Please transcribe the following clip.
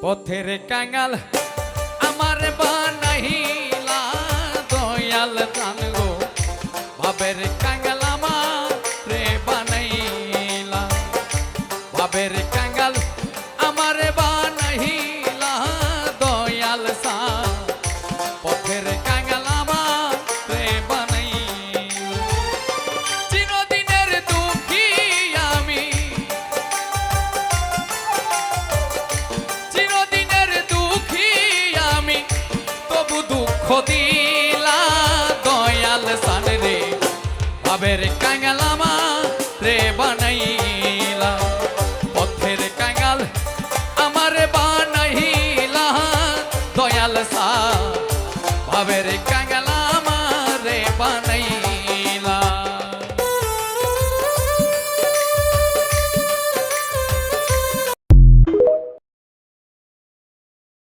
পথের কাঙাল আমার বানাইলা দয়াল জান গো ভাবের কাঙাল আমার রে বানাইলা ভাবের কাঙাল আমার বানাইলা দয়াল সা পথের কাঙাল আমার রে বানাইলা চিরদিনের দুঃখী আমি চিরদিনের দুঃখী আমি তবু দুঃখ দিলা দয়াল সান রে ভাবের কাঙাল আমার রে বানাইলা পথের কাঙাল আমার বানাইলা দয়াল সা ভাবের কাঙাল আমার রে বানাইলা